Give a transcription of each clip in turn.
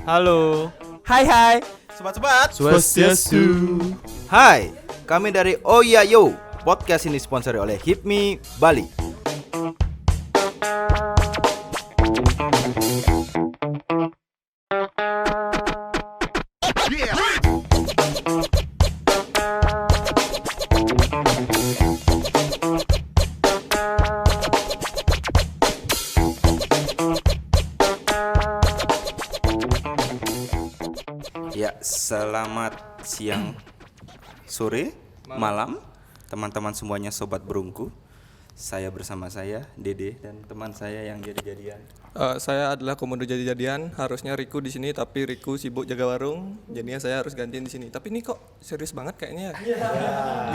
Halo. Hai. Sobat-sobat. Swastiastu. Hai, kami dari Oh Ya Yo. Podcast ini disponsori oleh HIPMI Bali. Ya, selamat siang, sore, malam, teman-teman semuanya sobat berungku. Saya bersama saya Dede dan teman saya yang jadi-jadian. Saya adalah komodo jadi-jadian. Harusnya Riku di sini, tapi Riku sibuk jaga warung. Jadinya saya harus gantiin di sini. Tapi ini kok serius banget kayaknya.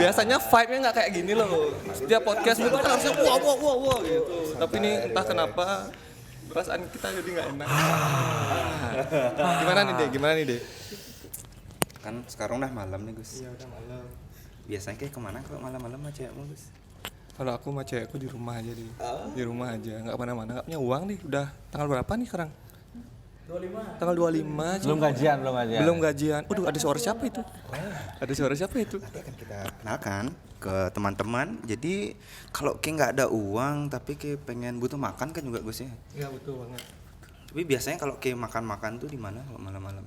Biasanya vibe-nya nggak kayak gini loh. Setiap podcast itu kan harusnya wah gitu. Tapi ini entah kenapa perasaan kita jadi nggak enak. Gimana nih Dek? Kan sekarang udah malam nih, Gus. Iya udah malam. Biasanya kayak kemana kalau malam-malam aja cewekmu, Gus? Kalau aku sama cewekku di rumah aja deh. Di rumah aja, nggak kemana-mana. Nggak punya uang nih. Udah tanggal berapa nih sekarang? 25. Tanggal 25. Belum gajian. Waduh, ada suara siapa itu? Nanti akan kita kenalkan ke teman-teman. Jadi kalau kayak nggak ada uang tapi kayak pengen butuh makan kan juga, Gus ya? Iya betul banget. Tapi biasanya kalau kayak makan-makan tuh di mana kalau malam-malam?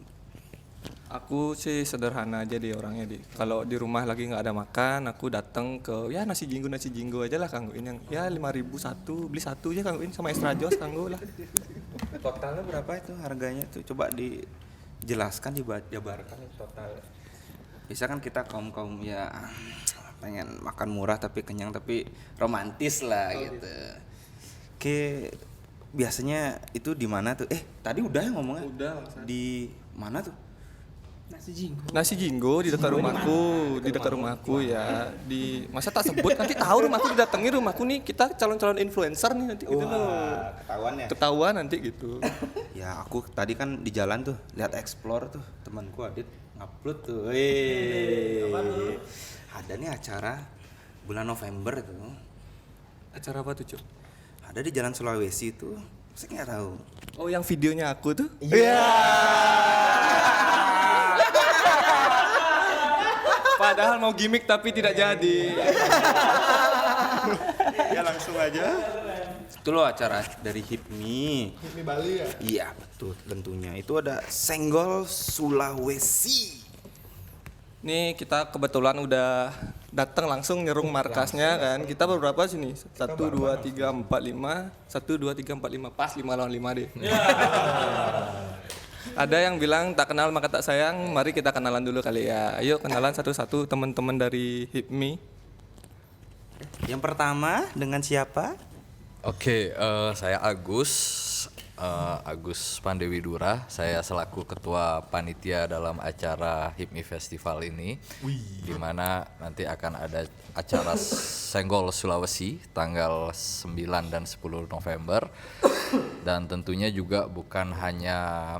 Aku sih sederhana aja deh orangnya deh. Kalau di rumah lagi nggak ada makan, aku datang ke ya nasi jinggo aja lah kangguin yang ya 5.000 satu, beli satu aja kangguin sama extra jos kanggo lah. Totalnya berapa itu harganya tuh? Coba dijelaskan, dijabarkan total. Bisa kan kita kaum ya pengen makan murah tapi kenyang tapi romantis lah gitu. Oke, biasanya itu di mana tuh? Tadi udah ya ngomongnya? Udah. Di mana tuh? Nasi jinggo di dekat rumahku ya. Masa tak sebut nanti tahu rumahku didatangi rumahku nih kita calon-calon influencer nih nanti gitu loh. Ketahuan ya? Ketahuan nanti gitu. Ya aku tadi kan di jalan tuh lihat explore tuh temanku Adit ngupload tuh. Ada nih acara bulan November tuh. Acara apa tuh, Cuk? Ada di Jalan Sulawesi tuh. Saya nggak tahu. Oh, yang videonya aku tuh? Iya. Padahal mau gimmick tapi tidak jadi. Ya langsung aja. Itu loh acara dari HIPMI Bali ya? Iya betul tentunya. Itu ada Senggol Sulawesi. Nih kita kebetulan udah datang langsung nyerung markasnya kan. Kita beberapa sini? 1, 2, 3, 4, 5. 1, 2, 3, 4, 5. Pas 5 lawan 5 deh. Ada yang bilang tak kenal maka tak sayang. Mari kita kenalan dulu kali ya. Ayo kenalan satu-satu teman-teman dari HIPMI. Yang pertama dengan siapa? Oke, saya Agus Pandewidura. Saya selaku ketua panitia dalam acara HIPMI Festival ini. Di mana nanti akan ada acara Senggol Sulawesi tanggal 9 dan 10 November. Dan tentunya juga bukan hanya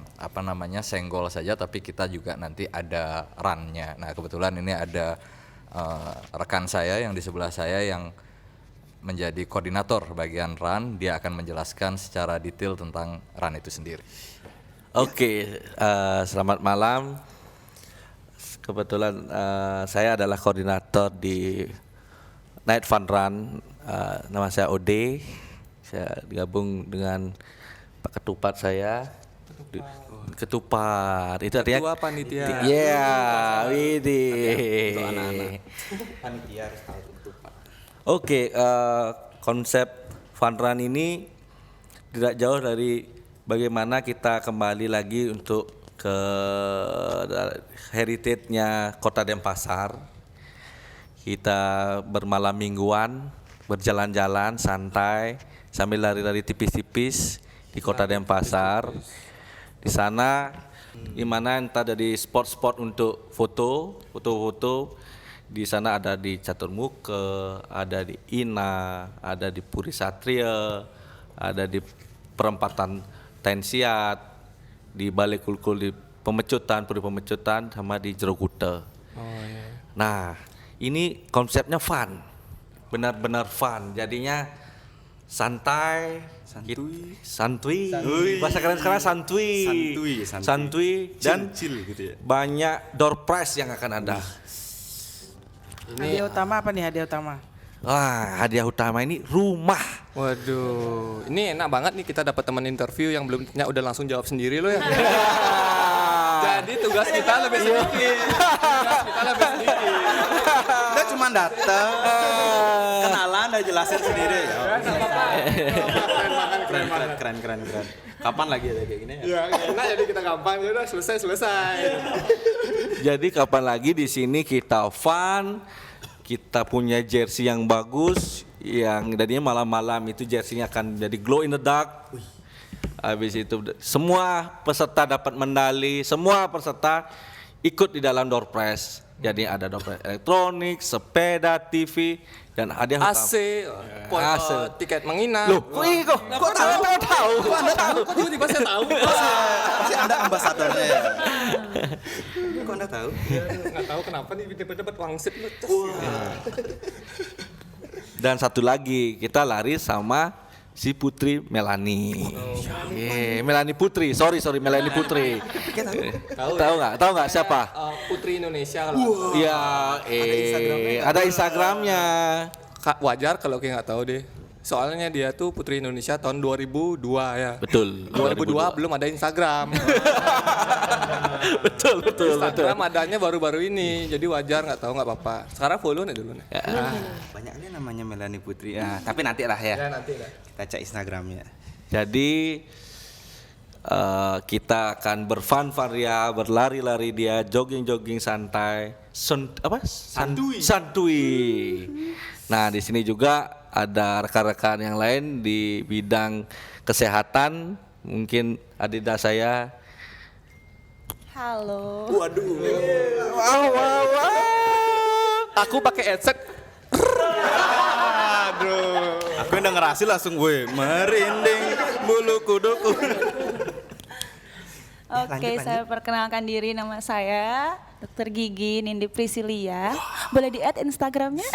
senggol saja, tapi kita juga nanti ada run-nya. Nah, kebetulan ini ada rekan saya yang di sebelah saya yang menjadi koordinator bagian run. Dia akan menjelaskan secara detail tentang run itu sendiri. Oke, selamat malam. Kebetulan saya adalah koordinator di Night Fun Run. Nama saya Ode. Saya gabung dengan Pak Ketupat saya. Ketupat. Itu artinya Ketua panitia. Iya, widih. Panitia harus tahu ketupat. Oke, konsep Fun Run ini tidak jauh dari bagaimana kita kembali lagi untuk ke heritage-nya Kota Denpasar. Kita bermalam mingguan, berjalan-jalan santai sambil lari-lari tipis-tipis di Kota Denpasar. Di sana di mana entah dari spot-spot untuk foto-foto. Di sana ada di Catur Muke, ada di Ina, ada di Puri Satria, ada di perempatan Tensiat, di Balai Kulkul di Puri Pemecutan, sama di Jerogute. Nah, ini konsepnya fun, benar-benar fun. Jadinya santai, Santuy. santuy. Bahasa keren sekarang santuy. Santuy. Dan Chill gitu ya. banyak door prize yang akan ada. Hadiah utama apa nih hadiah utama? Wah, hadiah utama ini rumah. Waduh, ini enak banget nih kita dapat teman interview yang belum tanya udah langsung jawab sendiri loh ya. Jadi tugas kita lebih sedikit. Udah cuma datang. Kenalan udah jelasin sendiri ya. Keren. Kapan lagi ada kayak gini ya? Ya, enak jadi kita gampang ya udah selesai. Jadi kapan lagi di sini kita fun, kita punya jersey yang bagus, yang tadinya malam-malam itu jersey-nya akan jadi glow in the dark. Habis itu semua peserta dapat medali, semua peserta ikut di dalam door prize. Jadi ada door prize elektronik, sepeda, TV, dan hadiah utama. AC, AC. tiket menginap. Loh, kok tahu? Kok tiba-tiba saya tahu? Pasti Anda ambasadornya ya. Kok Anda tahu? Nggak tahu kenapa nih tiba-tiba dapat wangsit lu. Dan satu lagi, kita lari sama si Putri Melani. Melani Putri, sorry Melani Putri. Tahu nggak siapa? Putri Indonesia kalau Iya, ada Instagramnya. Kak, wajar kalau kayak nggak tahu deh. Soalnya dia tuh Putri Indonesia tahun 2002 ya. Betul. 2002 belum ada Instagram. betul. Instagram adanya baru-baru ini, jadi wajar nggak tahu nggak apa-apa. Sekarang follow nih dulu nih. Banyaknya namanya Melani Putri. Ah, tapi nanti lah ya. Nanti lah. Kita cek Instagramnya. Jadi kita akan berfan-fan ya, berlari-lari dia, jogging-jogging santai, santuy. Nah, di sini juga ada rekan-rekan yang lain di bidang kesehatan. Mungkin adinda saya. Halo. Wow. Aku pakai headset. Aku udah ngerasain langsung gue merinding bulu kuduku. Oke, saya perkenalkan diri, nama saya Dr. Gigi Nindi Priscilia. Boleh di-add Instagramnya?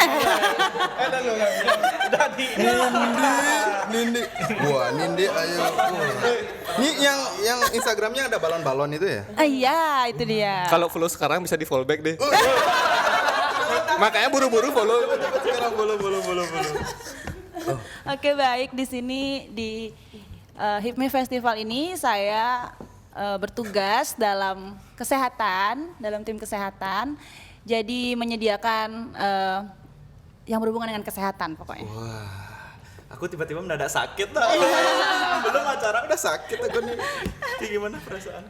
Nindi. Wah, Nindi ayo. Ini yang Instagramnya ada balon-balon itu ya? Iya, itu dia. Kalau follow sekarang bisa di follow back deh. Makanya buru-buru follow. Sekarang follow. Oke, baik, di sini di HIPMI Festival ini saya bertugas dalam kesehatan, dalam tim kesehatan. Jadi menyediakan yang berhubungan dengan kesehatan pokoknya. Aku tiba-tiba mendadak sakit lah. Belum acara udah sakit aku nih. Kayak gimana perasaan?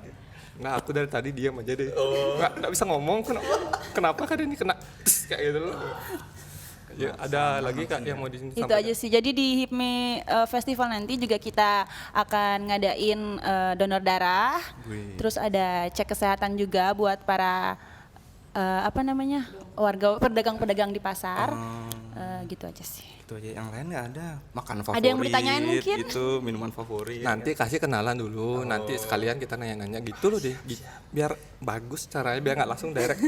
Nah, aku dari tadi diam aja deh. Nggak bisa ngomong. Kenapa kan ini kena kayak gitu loh. Ya, ada lagi Kak yang mau di sini Itu aja sih. Jadi di HIPMI Festival nanti juga kita akan ngadain donor darah. Terus ada cek kesehatan juga buat para warga pedagang-pedagang di pasar. Gitu aja sih. Itu aja, yang lain nggak ada. Makan favorit. Ada yang mau ditanyain mungkin? Itu minuman favorit. Nanti kasih kenalan dulu, nanti sekalian kita nanya-nanya gitu loh deh. Biar bagus caranya, biar nggak langsung direct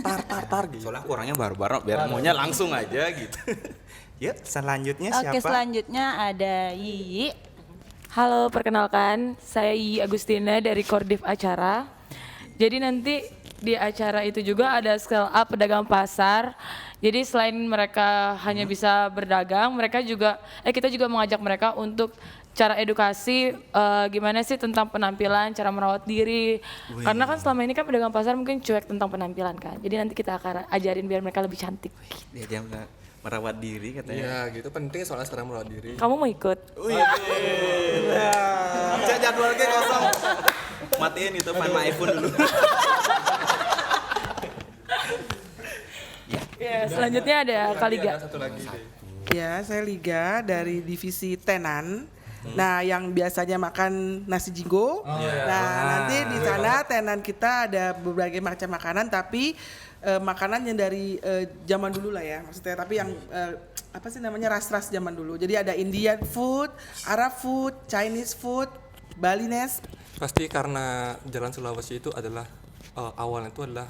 tar gitu. Soalnya aku orangnya baru-baru, biar maunya langsung aja gitu. Yuk, selanjutnya siapa? Oke, selanjutnya ada Yiyi. Halo, perkenalkan saya Yiyi Agustina dari Kordif Acara. Jadi nanti di acara itu juga ada scale up pedagang pasar. Jadi selain mereka hanya bisa berdagang, kita juga mengajak mereka untuk cara edukasi gimana sih tentang penampilan, cara merawat diri. Karena kan selama ini kan pedagang pasar mungkin cuek tentang penampilan kan. Jadi nanti kita akan ajarin biar mereka lebih cantik. Dia merawat diri katanya. Iya gitu, penting soalnya sekarang merawat diri. Kamu mau ikut? Jadwalnya kosong. Matiin itu, find my iPhone dulu. Ya, selanjutnya ada Kaliga. Satu lagi deh. Ya, saya Liga dari divisi tenan. Nah, yang biasanya makan nasi jinggo. Nah, nanti di sana tenan kita ada berbagai macam makanan, tapi makanan yang dari zaman dulu lah ya, maksudnya. Tapi yang ras-ras zaman dulu. Jadi ada Indian food, Arab food, Chinese food, Balinese. Pasti karena Jalan Sulawesi itu adalah awalnya itu adalah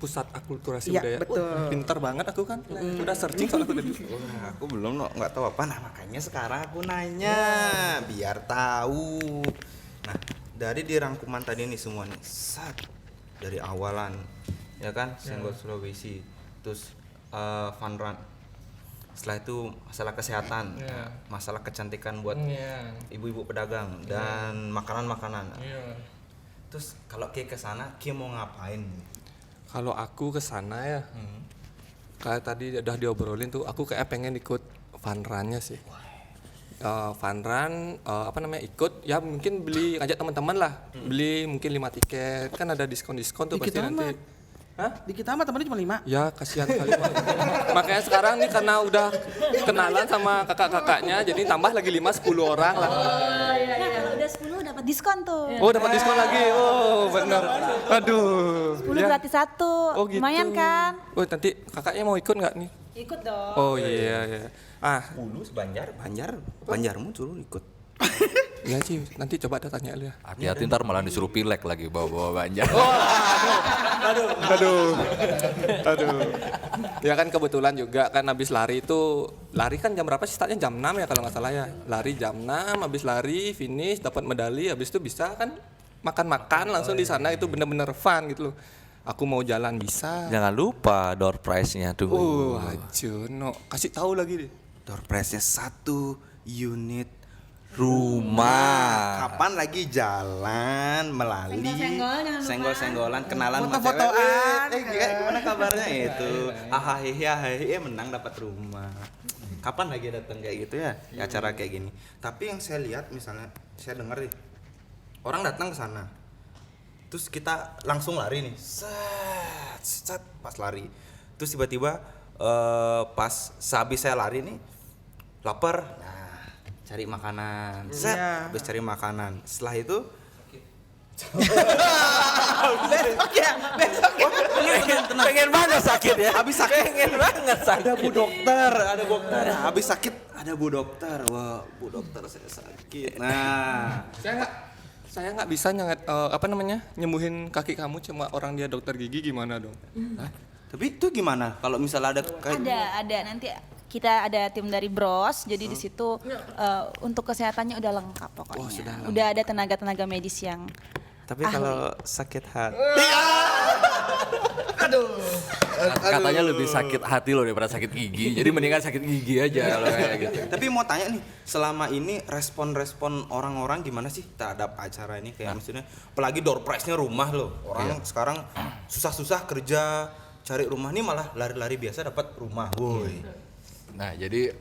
pusat akulturasi Iya, budaya. betul. Wah, pinter banget aku kan. Udah searching soal aku tadi. Wah, aku belum nggak tahu apa. Nah makanya sekarang aku nanya biar tahu. Nah dari di rangkuman tadi nih semua nih, dari awalan, ya kan, Senggol Sulawesi, terus fun run. Setelah itu masalah kesehatan, masalah kecantikan buat ibu-ibu pedagang dan makanan-makanan. Terus kalau Ki ke sana, Ki mau ngapain? Kalau aku ke sana ya, kayak tadi udah diobrolin tuh, aku kayak pengen ikut fun run-nya sih. Fun run, ikut, ya mungkin beli, ngajak teman-teman lah, beli mungkin 5 tiket, kan ada diskon-diskon tuh Dikit pasti nanti. amat. Di kita mah temennya cuma 5. Ya kasihan kali. Makanya sekarang nih karena udah kenalan sama kakak-kakaknya, jadi tambah lagi 5-10 orang lah. Kalau udah 10 dapat diskon tuh. Oh dapat diskon lagi, oh benar. Aduh. 10 Ya. gratis 1. Oh gitu. Lumayan kan? Oh nanti kakaknya mau ikut nggak nih? Ikut dong. Oh iya iya. Bulus, Banjarmu suruh ikut. Iya sih, nanti coba ada tanya lu ya. Hati-hati ntar malah disuruh pilek lagi bawa-bawa Banjar. Aduh. Ya kan kebetulan juga kan habis lari kan jam berapa sih? Startnya jam 6 ya kalau nggak salah ya. Lari jam 6, habis lari finish dapat medali, habis itu bisa kan makan-makan langsung di sana, itu bener-bener fun gitu loh. Aku mau jalan bisa. Jangan lupa door prize-nya tunggu. Oh, Ajono. Kasih tahu lagi deh. Door prize-nya 1 unit Rumah. Kapan lagi jalan melalui senggol-senggolan kenalan sama Foto-fotoan. cewek. Gimana kabarnya itu? Hahaha menang dapat rumah. Kapan lagi datang kayak gitu ya? Acara kayak gini. Tapi yang saya lihat misalnya saya dengar nih orang datang ke sana. Terus kita langsung lari nih. Set pas lari. Terus tiba-tiba pas sehabis saya lari nih lapar. Cari makanan, habis cari makanan. Setelah itu besok ya. Pengen banget sakit ya. Habis sakit Pengen banget sakit. ada bu dokter. Habis sakit ada bu dokter. Wah, bu dokter saya sakit. Nah, Saya nggak bisa nyembuhin kaki kamu, cuma orang dia dokter gigi, gimana dong? tapi itu gimana? Kalau misalnya ada Ada nanti kita ada tim dari Bros, jadi di situ untuk kesehatannya udah lengkap pokoknya. Udah ada tenaga medis yang tapi kalau sakit hati. Katanya lebih sakit hati loh daripada sakit gigi. Jadi mendingan sakit gigi aja kalau kayak gitu. Tapi mau tanya nih, selama ini respon-respon orang-orang gimana sih terhadap acara ini? Kayak maksudnya, apalagi door prize-nya rumah loh. Orang sekarang susah-susah kerja cari rumah, nih malah lari-lari biasa dapat rumah. Woi. Nah, jadi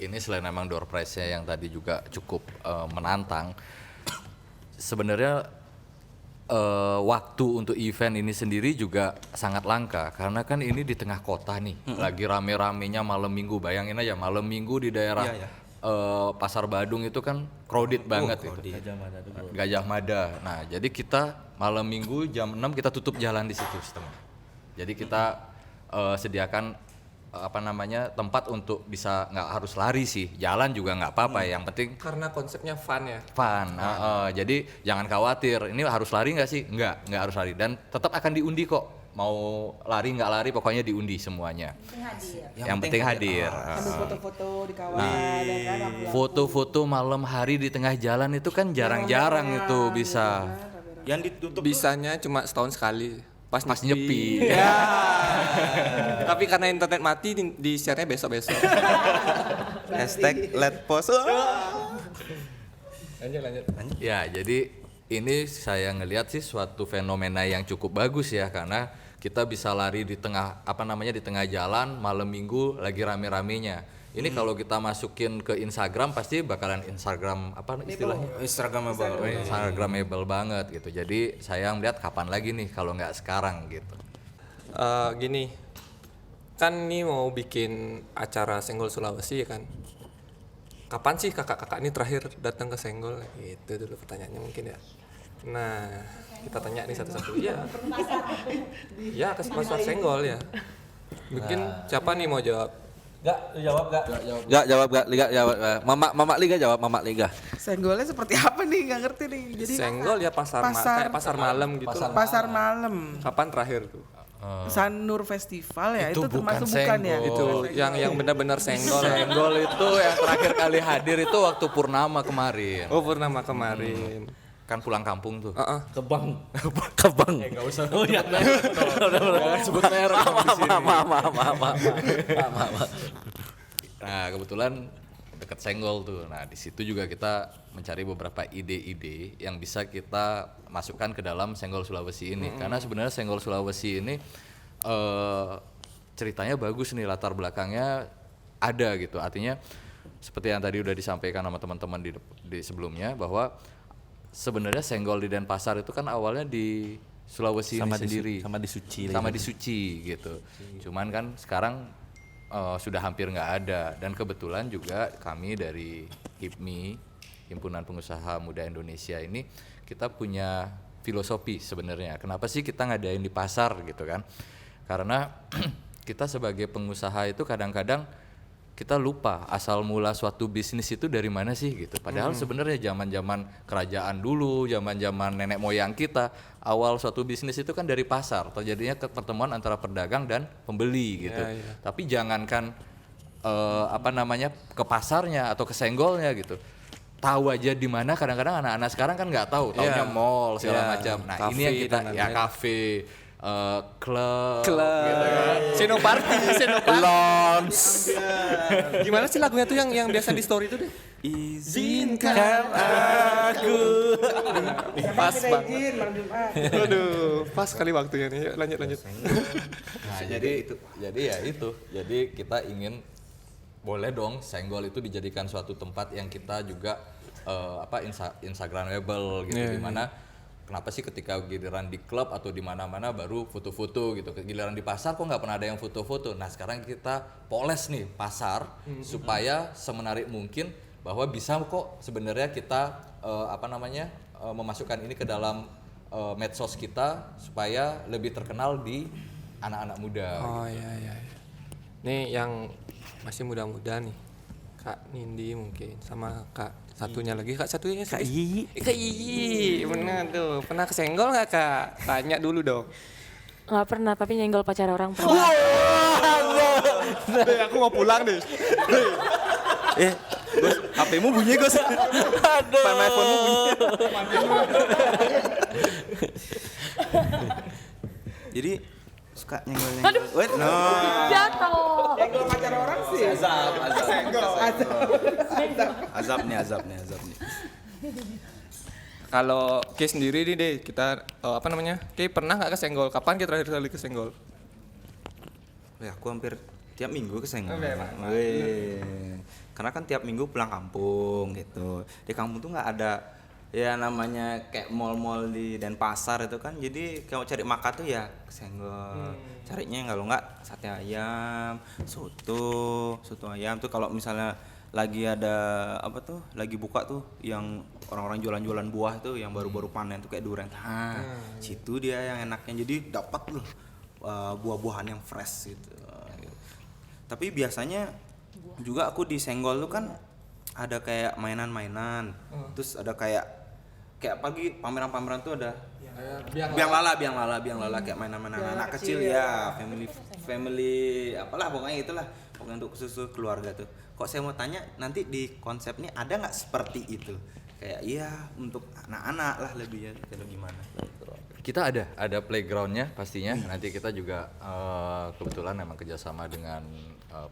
ini selain memang door prize-nya yang tadi juga cukup menantang, sebenarnya waktu untuk event ini sendiri juga sangat langka karena kan ini di tengah kota nih, lagi rame-ramenya malam minggu. Bayangin aja malam minggu di daerah Pasar Badung itu kan crowded banget itu. Gajah Mada. Nah, jadi kita malam minggu jam 6 kita tutup jalan di situ setengah. Jadi kita sediakan tempat untuk bisa, nggak harus lari sih, jalan juga nggak apa-apa, yang penting Karena konsepnya fun ya. fun. Jadi jangan khawatir ini harus lari nggak sih, nggak harus lari, dan tetap akan diundi kok, mau lari nggak lari pokoknya diundi semuanya. Yang penting hadir. Ambil foto-foto di kawasan ya kan. Foto-foto malam hari di tengah jalan itu kan jarang-jarang itu bisa. Yang ditutup Bisanya cuma setahun sekali. Pas nyepi. Ya. Tapi karena internet mati di share-nya besok-besok. hashtag let post. Lanjut. Ya, jadi ini saya ngelihat sih suatu fenomena yang cukup bagus ya, karena kita bisa lari di tengah di tengah jalan malam minggu lagi rame-ramenya. Ini kalau kita masukin ke Instagram pasti bakalan Instagramable banget gitu. Jadi saya ngeliat kapan lagi nih kalau nggak sekarang gitu. Gini, kan nih mau bikin acara Senggol Sulawesi ya kan. Kapan sih kakak-kakak ini terakhir datang ke Senggol? Itu dulu pertanyaannya mungkin ya. Nah, kita tanya nih satu-satu. Iya. Ya, ke pasar Senggol ya. Mungkin siapa nih mau jawab? Gak jawab. Mama Liga jawab, Mama Liga. Senggolnya seperti apa nih? Nggak ngerti nih. Jadi Senggol ya kayak pasar malam gitu. Pasar malam. Kapan terakhir tuh? Sanur Festival ya, Itu itu termasuk bukan bukan ya? senggol. Itu yang benar-benar senggol. Senggol itu yang terakhir kali hadir itu waktu Purnama kemarin. Oh, purnama kemarin. Kan pulang kampung tuh. Kebang. Enggak usah. Oh ya. Jangan sebut merek di sini. Maaf. Nah, kebetulan dekat Senggol tuh. Nah, di situ juga kita mencari beberapa ide-ide yang bisa kita masukkan ke dalam Senggol Sulawesi ini. Karena sebenarnya Senggol Sulawesi ini ceritanya bagus nih, latar belakangnya ada gitu. Artinya seperti yang tadi udah disampaikan sama teman-teman di sebelumnya bahwa sebenarnya Senggol di Denpasar itu kan awalnya di Sulawesi ini sendiri. Sama di Suci gitu. Cuman kan sekarang sudah hampir nggak ada, dan kebetulan juga kami dari HIPMI, Himpunan Pengusaha Muda Indonesia ini, kita punya filosofi sebenarnya. Kenapa sih kita ngadain di pasar gitu kan? Karena kita sebagai pengusaha itu kadang-kadang kita lupa asal mula suatu bisnis itu dari mana sih gitu. Padahal sebenarnya zaman-zaman kerajaan dulu, zaman-zaman nenek moyang kita, awal suatu bisnis itu kan dari pasar. Terjadinya pertemuan antara pedagang dan pembeli gitu. Tapi jangankan ke pasarnya atau ke senggolnya gitu. Tahu aja di mana, kadang-kadang anak-anak sekarang kan nggak tahu, taunya mall segala macam. Nah, Cafe ini yang kita kafe, klub gitu kan. Senoparty. Lounge. Gimana sih lagunya tuh yang biasa di story itu deh? Izinkan aku. Pas banget. Izin, Bang Jumat. Aduh, pas kali waktunya nih. Yuk, lanjut. Nah, jadi kita ingin boleh dong Senggol itu dijadikan suatu tempat yang kita juga Instagramable gitu, dimana kenapa sih ketika giliran di klub atau di mana-mana baru foto-foto gitu, giliran di pasar kok nggak pernah ada yang foto-foto. Nah, sekarang kita poles nih pasar supaya semenarik mungkin bahwa bisa kok sebenarnya kita memasukkan ini ke dalam medsos kita supaya lebih terkenal di anak-anak muda. Oh iya. Nih yang masih muda-muda nih, Kak Nindi mungkin sama Kak satunya lagi, Kak satunya Kak Iyi. Kak Iyi, benar tuh. Pernah kesenggol nggak Kak? Tanya dulu dong. Nggak pernah, tapi nyenggol pacar orang pernah. Aku mau pulang deh. Gus, HP-mu bunyi Gus. Aduh. iPhone-mu bunyi. Jadi suka nyenggol-nyenggol. Wait, no. Jatuh. Senggol pacar orang sih. Azab nih. Kalau Kay sendiri nih deh, kita Kay pernah nggak kesenggol? Kapan Kay terakhir kali kesenggol? Ya, aku hampir tiap minggu kesenggol. Karena kan tiap minggu pulang kampung gitu. Di kampung tuh nggak ada ya namanya kayak mall-mall di Denpasar itu kan. Jadi kalau cari makan tuh ya kesenggol. Carinya kalau nggak sate ayam, soto ayam tuh kalau misalnya lagi ada lagi buka tuh yang orang-orang jualan-jualan buah tuh yang baru-baru panen tuh kayak durian. Situ dia yang enaknya, jadi dapat loh buah-buahan yang fresh gitu. Tapi biasanya juga aku di Senggol tuh kan ada kayak mainan-mainan. Terus ada kayak pagi pameran-pameran tuh ada biang lala kayak mainan-mainan anak kecil ya, family apalah pokoknya itulah, pokoknya untuk khusus keluarga tuh. Kok saya mau tanya nanti di konsepnya ada nggak seperti itu, kayak untuk anak-anak lah lebih ya atau gimana? Kita ada playgroundnya pastinya. Nanti kita juga kebetulan memang kerjasama dengan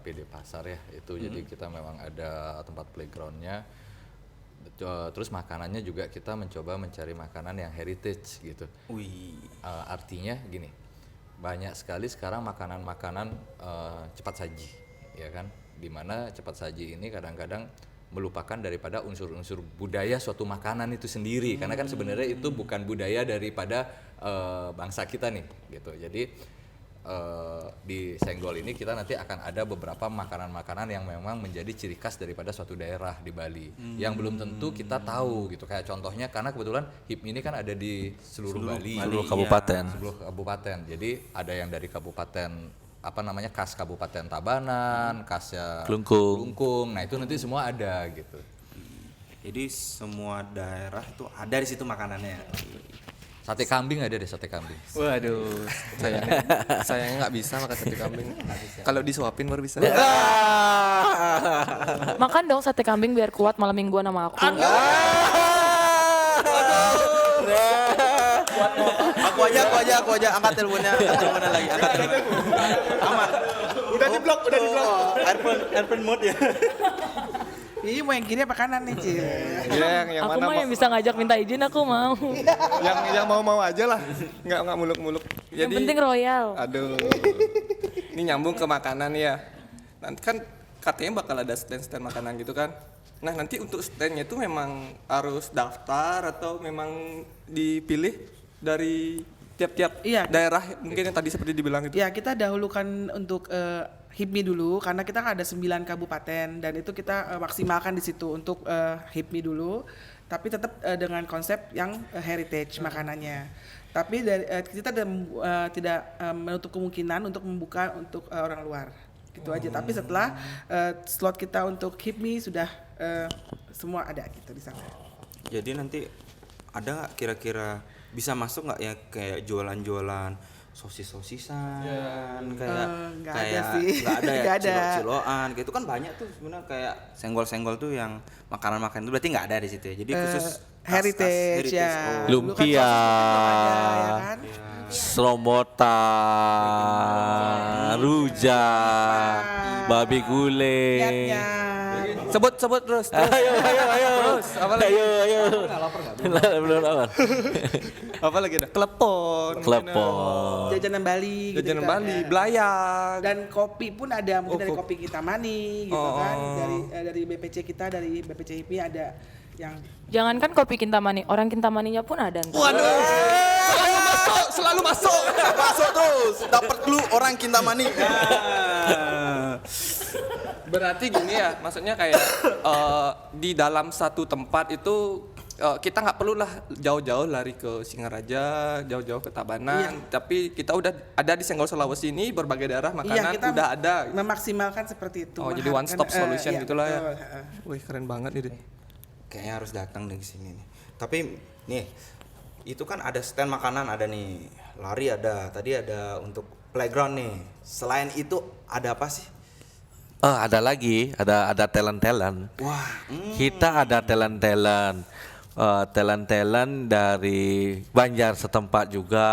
PD Pasar ya itu. Jadi kita memang ada tempat playgroundnya. Terus makanannya juga kita mencoba mencari makanan yang heritage gitu. Artinya gini, banyak sekali sekarang makanan-makanan cepat saji, ya kan? Dimana cepat saji ini kadang-kadang melupakan daripada unsur-unsur budaya suatu makanan itu sendiri, karena kan sebenarnya itu bukan budaya daripada bangsa kita nih gitu. Jadi di Senggol ini kita nanti akan ada beberapa makanan-makanan yang memang menjadi ciri khas daripada suatu daerah di Bali yang belum tentu kita tahu gitu. Kayak contohnya karena kebetulan HIPMI ini kan ada di seluruh Bali, Seluruh kabupaten. seluruh kabupaten. Jadi ada yang dari kabupaten khas Kabupaten Tabanan, khasnya Klungkung. Nah, itu nanti semua ada gitu. Jadi semua daerah itu ada di situ makanannya. Sate kambing ada deh, sate kambing. Waduh, sayangnya nggak bisa makan sate kambing. Kalau disuapin baru bisa. Makan dong sate kambing biar kuat malam mingguan sama aku. Aku aja angkat teleponnya lagi, angkat teleponnya. Aman. Udah di blok. Airplane mode ya. Ini mau yang kiri apa kanan nih, Cil? Yang Aku mana mah yang bisa ngajak minta izin aku mau. yang mau aja lah, nggak muluk-muluk. Yang penting royal. Aduh, ini nyambung ke makanan ya. Nanti kan katanya bakal ada stand makanan gitu kan. Nah nanti untuk standnya itu memang harus daftar atau memang dipilih dari tiap-tiap daerah mungkin yang tadi seperti dibilang itu. Ya, kita dahulukan untuk HIPMI dulu karena kita kan ada 9 kabupaten dan itu kita maksimalkan di situ untuk HIPMI dulu, tapi tetap dengan konsep yang heritage makanannya. Tapi kita tidak menutup kemungkinan untuk membuka untuk orang luar. Gitu aja. Tapi setelah slot kita untuk HIPMI sudah semua ada gitu di sana. Jadi nanti ada nggak kira-kira bisa masuk nggak ya kayak jualan-jualan sosis-sosisan Nggak ada sih. nggak ada ya, Nggak ada. cilo-ciloan gitu kan banyak tuh sebenarnya kayak senggol-senggol tuh yang makanan-makanan itu berarti nggak ada di situ ya, jadi khusus heritage ya. oh. Dulu kan Lumpia. sosis kan belum ada, ya kan? Serombota, rujak, babi guling. Niatnya. Sebut terus. Ayo. Terus, apa lagi? Ayo. Belum lapar. Apa lagi ada? Klepon. Klepon. Jajanan Bali gitu Jajanan kita Bali, ada. belayak. Dan kopi pun ada, mungkin dari kopi. kopi Kintamani gitu kan, dari BPC kita, dari BPC HIPMI ada yang Jangankan kopi Kintamani, orang Kintamaninya pun ada. Ntar. Waduh, selalu masuk. Masuk terus dapat clue orang Kintamani. Berarti gini ya, maksudnya kayak di dalam satu tempat itu kita nggak perlu lah jauh-jauh lari ke Singaraja, jauh-jauh ke Tabanan, tapi kita udah ada di Senggol Sulawesi ini berbagai daerah makanan kita udah ada. memaksimalkan seperti itu. Oh, jadi one stop solution iya, gitulah ya. betul. Wih, keren banget ini. Kayaknya harus datang nih ke sini nih. Tapi nih, itu kan ada stand makanan, ada nih lari, ada tadi ada untuk playground nih. Selain itu ada apa sih? Ada lagi, ada talent. Wah, Kita ada talent dari Banjar setempat juga,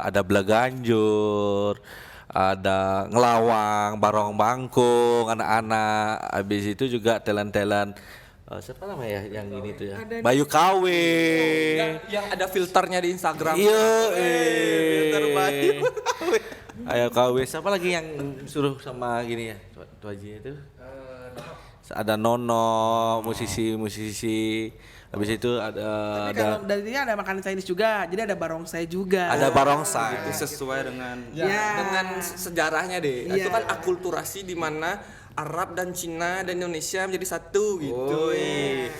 ada Belaganjur, ada Ngelawang, Barong Bangkung, anak-anak. Habis itu juga talent siapa namanya yang ini tuh ya? Bayu Kawe. Yang ada filternya di Instagram. Iya, filter Bayu. Ayo Kawe. Siapa lagi yang suruh sama gini ya? Tuh aja itu. Ada Nono, musisi. Habis itu Tapi kalau dari ini ada makanan Chinese juga, jadi ada barongsai juga. ada barongsai. Itu sesuai dengan Dengan sejarahnya deh. Iya. Itu kan akulturasi di mana Arab dan Cina dan Indonesia menjadi satu gitu.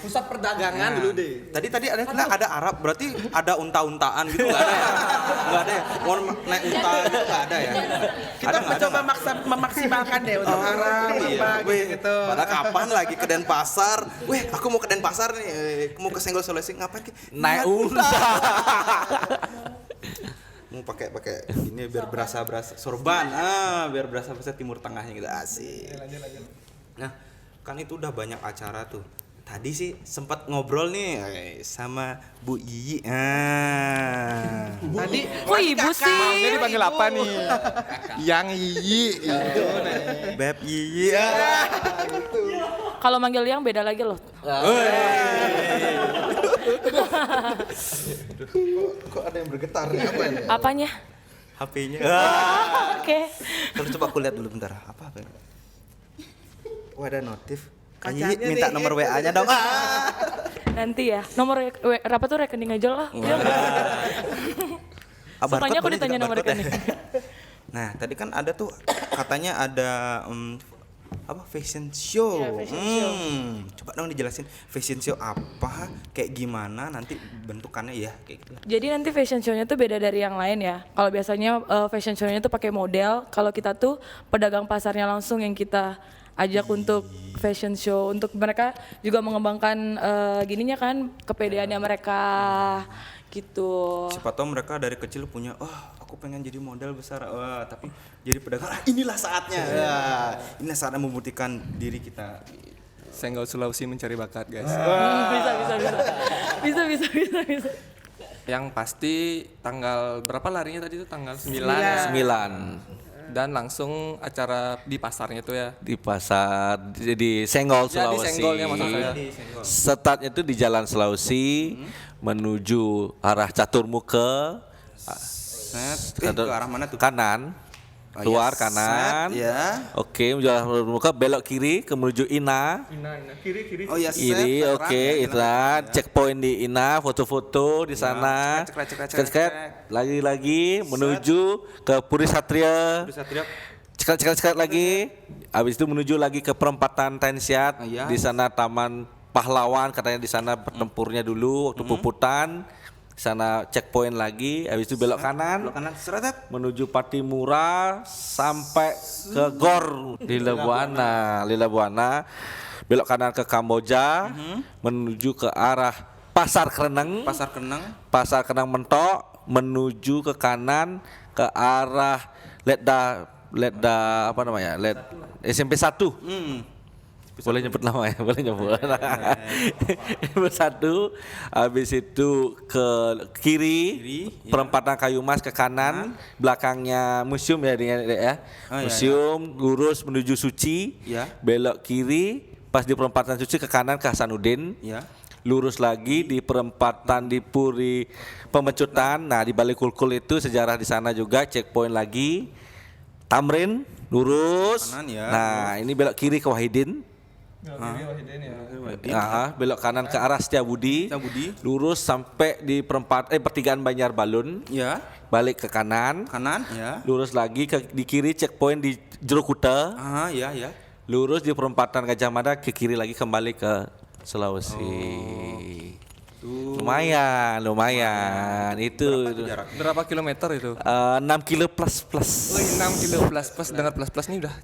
Pusat perdagangan dulu deh. Tadi ada Arab, berarti ada unta-untaan gitu nggak ada ya? Nggak ada ya? Mau naik unta gitu nggak ada ya? Kita mencoba memaksimalkan deh untuk Arab apa gitu. Padahal kapan lagi ke Denpasar? Weh, aku mau ke Denpasar nih, mau ke Senggol Sulawesi, ngapain? Naik unta. Mau pakai ini biar berasa sorban, biar berasa Timur Tengahnya gitu, asik. Nah, kan itu udah banyak acara tuh. Tadi sih sempat ngobrol nih sama Bu Yiyi. Tadi Kok ibu sih? Mamnya dipanggil apa nih? Yang Yiyi. Beb Yiyi. Kalau manggil yang beda lagi loh. Kok ada yang bergetar nih? Apa ini? Apanya? HP-nya. Oke. Terus coba aku lihat dulu bentar. Apa? Oh, ada notif. Kak Kacanya Yiyi minta nih. nomor WA-nya dong. Nanti ya. Nomor apa tuh rekening aja lah. Sukanya aku ditanya nomor rekening. Nah, tadi kan ada tuh katanya ada fashion show. Ya, fashion show. Coba dong dijelasin fashion show apa, kayak gimana nanti bentukannya ya kayak gitu. Jadi nanti fashion show-nya tuh beda dari yang lain ya. Kalau biasanya fashion show-nya tuh pakai model, kalau kita tuh pedagang pasarnya langsung yang kita ajak untuk fashion show, untuk mereka juga mengembangkan gininya kan kepedeannya mereka gitu. Siapa tahu mereka dari kecil punya, aku pengen jadi model besar, tapi jadi pedagang. Inilah saatnya. Inilah saatnya membuktikan diri kita. Senggol Sulawesi mencari bakat, guys. Bisa. Yang pasti tanggal berapa larinya tadi itu? Tanggal 9. 9 Dan langsung acara di pasarnya itu ya. di pasar di Senggol Ya, di Sulawesi. Senggolnya maksud saya. Startnya itu di Jalan Sulawesi menuju arah Caturmuka Ke arah mana tuh? kanan. Keluar kanan. Ya. Oke, menuju arah Caturmuka, belok kiri ke menuju Ina. Oh ya, Kiri, oke, itu checkpoint di Ina, foto-foto di sana. cek. Lagi menuju ke Puri Satria. Cekat lagi. Habis itu menuju lagi ke perempatan Tensiat. Iya. Di sana Taman Pahlawan, katanya di sana bertempurnya dulu waktu puputan. Di sana checkpoint lagi, habis itu belok kanan Seratat. menuju Patimura sampai ke Gor di Lebuana, belok kanan ke Kamboja, menuju ke arah Pasar Kereneng, Pasar Kenang Mentok, menuju ke kanan ke arah Letda SMP 1. Boleh nyebut nama ya, boleh nyebut. Satu, habis itu ke kiri, perempatan Kayu Mas ke kanan, belakangnya museum ya, museum lurus menuju Suci, belok kiri, pas di perempatan Suci ke kanan ke Hasanuddin, lurus lagi di perempatan di Puri Pemecutan. Nah di balik Kulkul itu sejarah di sana juga, checkpoint lagi, Tamrin lurus. Kanan ya, Nah ini belok kiri ke Wahidin. Belok kanan ke arah Setiabudi, lurus sampai di pertigaan Banjar Balun, balik ke kanan, lurus lagi di kiri checkpoint di Jerokuta, lurus di perempatan Gajah Mada ke kiri lagi kembali ke Sulawesi. Lumayan. Itu Berapa kilometer itu? 6 kilo plus. 6 kilo plus dengan plus nih udah.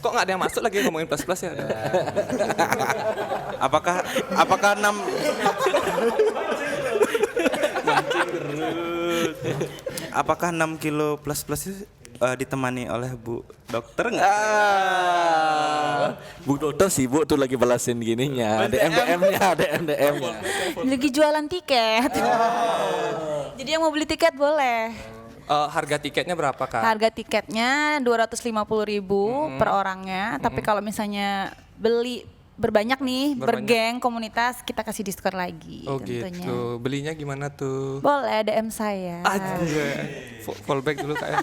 Kok nggak ada yang masuk lagi ngomongin plus ya? Apakah 6 Apakah 6 kilo plus itu ditemani oleh Bu Dokter nggak? Bu Dokter sibuk tuh lagi balasin gininya, DM-nya. Lagi jualan tiket. Jadi yang mau beli tiket boleh. Harga tiketnya berapa, Kak? Harga tiketnya 250.000 per orangnya. Tapi kalau misalnya beli berbanyak nih, bergeng komunitas, kita kasih diskon lagi. Oh tentunya. gitu. Belinya gimana tuh? Boleh DM saya. Fallback dulu, Kak ya.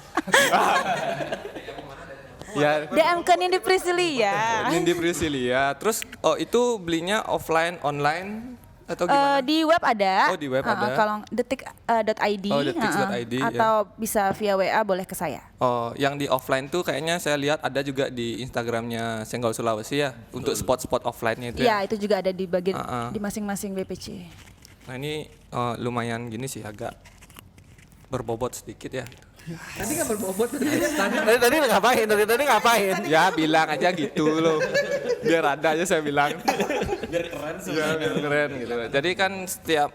Ya. DM ke Nindi Priscilia. Nindi Priscilia. Terus itu belinya offline, online atau gimana? Di web ada. Oh, di web ada. Kalau detik.id. detik.id, atau bisa via WA boleh ke saya. Oh, yang di offline tuh kayaknya saya lihat ada juga di Instagramnya Senggol Sulawesi ya, untuk spot-spot offline-nya itu. Iya, itu juga ada di bagian di masing-masing BPC. Nah ini lumayan gini sih, agak berbobot sedikit ya. Tadi nggak berbobot. Tadi ngapain? Ya bilang aja gitu loh. Biar ada aja saya bilang. Biar keren gitu. Jadi kan setiap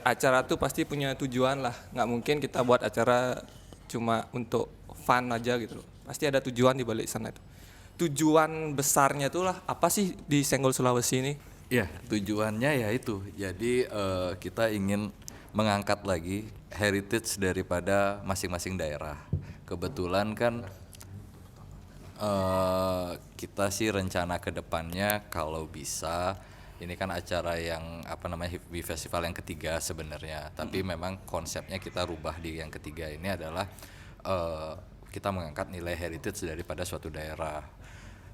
acara tuh pasti punya tujuan lah. Nggak mungkin kita buat acara cuma untuk fun aja gitu loh. Pasti ada tujuan di balik sana itu. Tujuan besarnya tuh lah apa sih di Senggol Sulawesi ini? Ya, tujuannya ya itu. Jadi kita ingin mengangkat lagi heritage daripada masing-masing daerah. Kebetulan kan kita sih rencana ke depannya kalau bisa, ini kan acara yang HIPMI Festival yang ketiga sebenarnya. Tapi memang konsepnya kita rubah di yang ketiga ini adalah kita mengangkat nilai heritage daripada suatu daerah.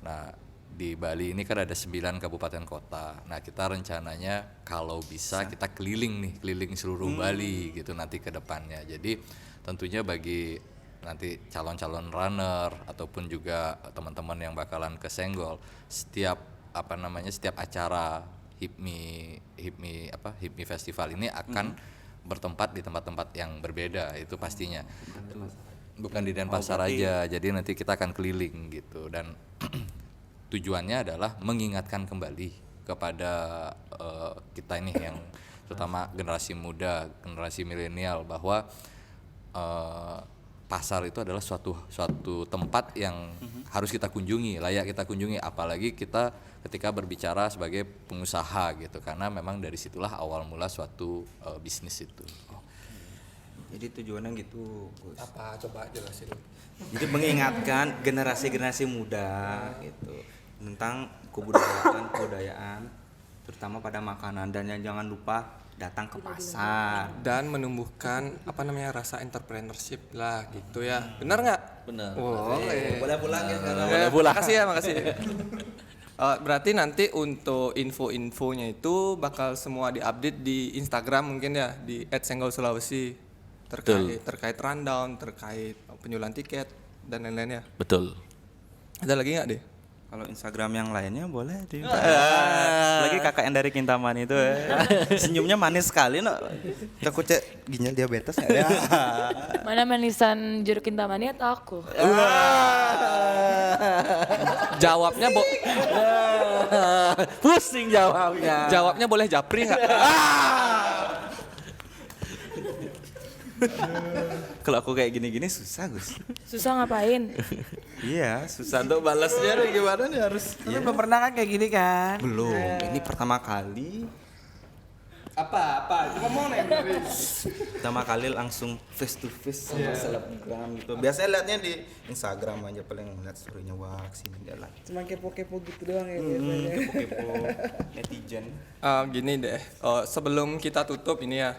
Nah, di Bali ini kan ada 9 kabupaten kota. Nah, kita rencananya kalau bisa kita keliling seluruh Bali gitu nanti ke depannya. Jadi tentunya bagi nanti calon-calon runner ataupun juga teman-teman yang bakalan ke Senggol, setiap acara HIPMI Festival ini akan bertempat di tempat-tempat yang berbeda, itu pastinya. Bukan di Denpasar aja. Jadi nanti kita akan keliling gitu, dan tujuannya adalah mengingatkan kembali kepada kita ini yang terutama generasi muda, generasi milenial, bahwa pasar itu adalah suatu tempat yang harus kita kunjungi, layak kita kunjungi, apalagi kita ketika berbicara sebagai pengusaha gitu, karena memang dari situlah awal mula suatu bisnis itu. Jadi tujuannya gitu, Gus. Apa coba jelasin. Jadi mengingatkan generasi-generasi muda gitu tentang kebudayaan terutama pada makanan, dan jangan lupa datang ke pasar. Dan menumbuhkan rasa entrepreneurship lah gitu ya. Benar nggak? Benar. Boleh pulang ya sekarang. Boleh pulang. Makasih. Berarti nanti untuk info-infonya itu bakal semua diupdate di Instagram mungkin ya, di @senggolsulawesi terkait rundown, terkait penjualan tiket dan lain-lain ya. Betul. Ada lagi nggak deh? Kalau Instagram yang lainnya boleh di lagi kakak yang dari Kintamani itu senyumnya manis sekali no. Takut cek ginjal diabetes nggak ya? Mana manisan Jeruk Kintamani atau aku? Jawabnya Pusing jawabnya. jawabnya boleh japri nggak? Kalau aku kayak gini-gini susah, Gus. Susah ngapain? Iya, susah. Untuk balasnya nih gimana nih harus? Tapi belum pernah kan kayak gini kan? Belum. Ini pertama kali. Apa? Ngomong nih. Pertama kali langsung face to face sama selebgram gitu. Biasanya liatnya di Instagram aja, paling ngeliat story-nya Wax ini dia lah. Cuma kepo-kepo gitu doang ya biasanya. Kepo-kepo netizen. Gini deh, sebelum kita tutup ini ya,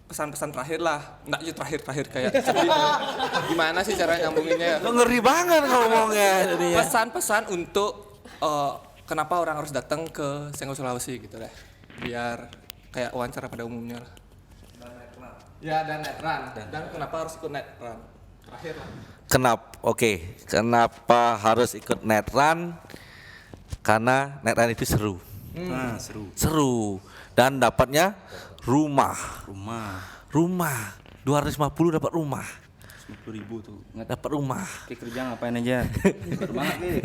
pesan-pesan terakhir lah, nggak aja terakhir kayak sedih. Gimana sih cara nyambunginnya? Kok ngeri banget ngomongnya jadinya. Pesan-pesan untuk kenapa orang harus datang ke Senggol Sulawesi gitu deh, biar kayak wawancara pada umumnya lah. Dan Netrun. Dan kenapa harus ikut Netrun? Terakhir lah. Kenapa harus ikut Netrun? Karena Netrun itu seru. Nah, seru. Seru dan dapatnya rumah 250 dapat rumah, 50.000 tuh. dapat rumah. Kayak kerja ngapain aja? Baru banget nih.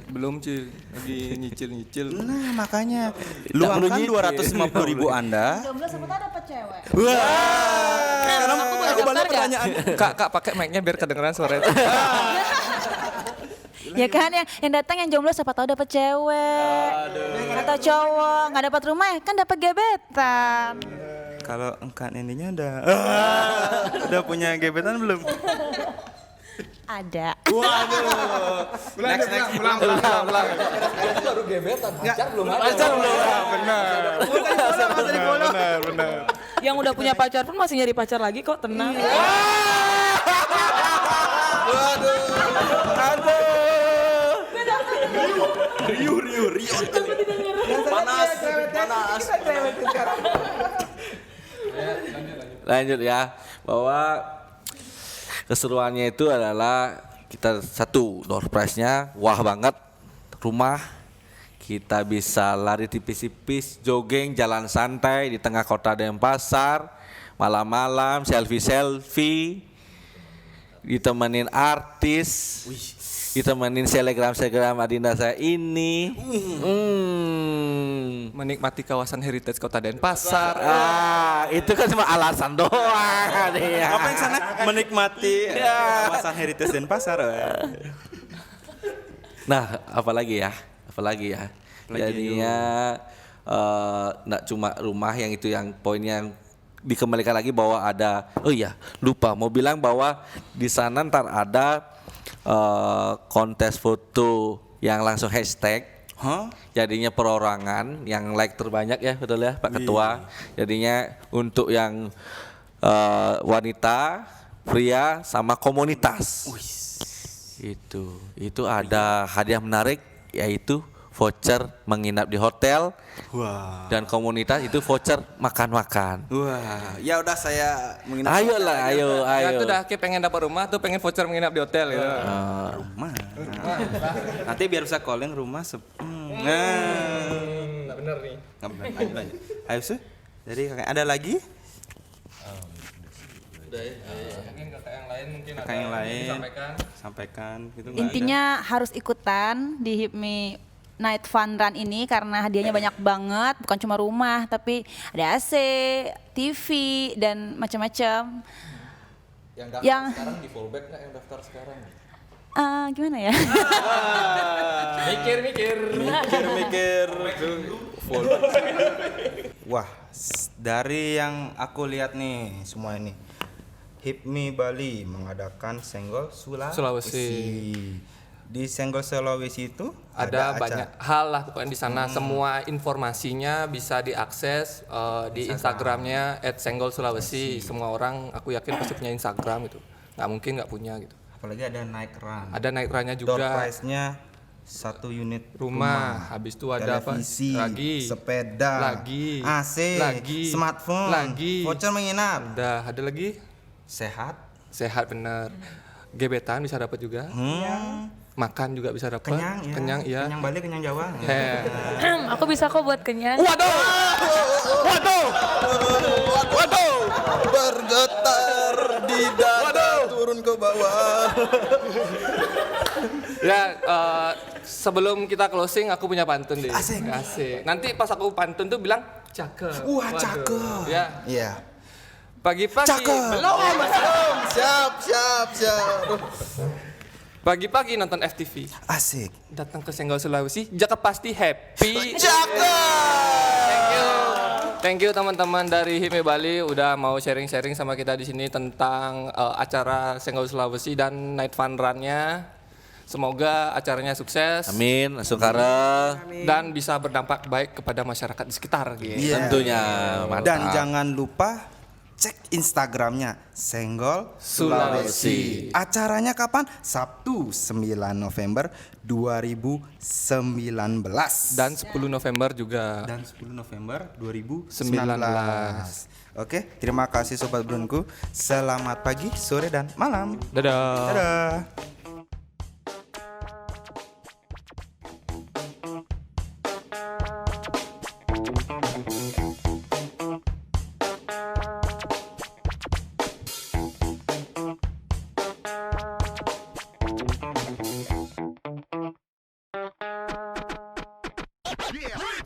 Belum Ci, lagi nyicil-nyicil. Nah, makanya luangkan 250.000 Anda. Jomblo siapa tahu dapat cewek. Sekarang Aku boleh aku balik daftar nggak? pertanyaan. Kak pakai mic-nya biar kedengeran suaranya. Ya kan, yang datang yang jomblo siapa tahu dapat cewek. Atau cowok nggak dapat rumah ya kan dapat gebetan. Kalau engkan ininya udah punya gebetan belum? Ada. Next. Baru gebetan, pacar belum ada. Benar. Yang udah punya pacar pun masih nyari pacar lagi kok, tenang. Riuh. Panas. Lanjut ya, bahwa keseruannya itu adalah kita satu door prize-nya wah banget, rumah kita bisa lari tipis-tipis, jogging, jalan santai di tengah kota Denpasar, malam-malam selfie, ditemenin artis, ditemenin selegram adinda saya ini. Menikmati kawasan heritage Kota Denpasar. Itu kan cuma alasan doang. Apa yang sana menikmati kawasan heritage Denpasar. Nah, apalagi ya? Jadinya nggak cuma rumah yang itu, yang poinnya yang dikembalikan lagi bahwa ada, lupa mau bilang bahwa di sana ntar ada kontes foto yang langsung hashtag. Jadinya perorangan yang like terbanyak ya, betul ya Pak Ketua. Jadinya untuk yang wanita, pria sama komunitas. Itu ada hadiah menarik, yaitu voucher menginap di hotel. Dan komunitas itu voucher makan-makan. Wah, ya udah saya menginap. Ayo. Ya tuh dah, pengen dapat rumah tuh, pengen voucher menginap di hotel gitu. Rumah. Nanti biar bisa calling rumah. Nggak bener nih. Nggak benar. Lanjut. Ayo Su. Jadi kakak ada lagi? Mungkin kakak yang lain mungkin Sampaikan gitu. Nggak Intinya harus ikutan di HIPMI Night Fun Run ini karena hadiahnya banyak banget, bukan cuma rumah tapi ada AC, TV dan macam-macam. Yang sekarang di fallback nggak yang daftar sekarang? Gimana ya? Mikir. Wah, dari yang aku lihat nih semua ini, HIPMI Bali mengadakan Senggol Sulawesi. Di Senggol Sulawesi itu Ada banyak hal lah pokoknya di sana. Semua informasinya bisa diakses di Instagramnya @senggolsulawesi. Semua orang aku yakin pasti punya Instagram itu. Nggak mungkin nggak punya gitu. Apalagi ada night run. Ada night run-nya Door juga. prize-nya 1 unit Rumah, habis itu ada apa? televisi, Lagi. sepeda, Lagi. AC, Lagi. smartphone, Lagi. voucher menginap, Ada lagi? sehat, Sehat bener. Gebetan bisa dapat juga. Makan juga bisa dapat. kenyang ya. Kenyang iya. Kenyang Bali, kenyang Jawa. Aku bisa kok buat kenyang. Waduh, bergetar di dada, turun ke bawah. Ya, sebelum kita closing aku punya pantun deh. Asik. Nanti pas aku pantun tuh bilang cakep. Wah, Waduh. cakep. Ya, Iya. pagi-pagi. Cakep. Belum. Siap. Pagi-pagi nonton FTV. Asik. Datang ke Senggol Sulawesi, Jaka pasti happy. Cakep. Thank you teman-teman dari HIPMI Bali udah mau sharing-sharing sama kita di sini tentang acara Senggol Sulawesi dan Night Fun Run-nya. Semoga acaranya sukses. Amin, Sukara. Dan bisa berdampak baik kepada masyarakat di sekitar gitu. Iya. Tentunya, mantap. Dan jangan lupa cek Instagramnya Senggol Sulawesi. Acaranya kapan? Sabtu 9 November 2019. Dan 10 November juga. Dan 10 November 2019. 19. Oke, terima kasih Sobat Brunku. Selamat pagi, sore, dan malam. Dadah. Dadah.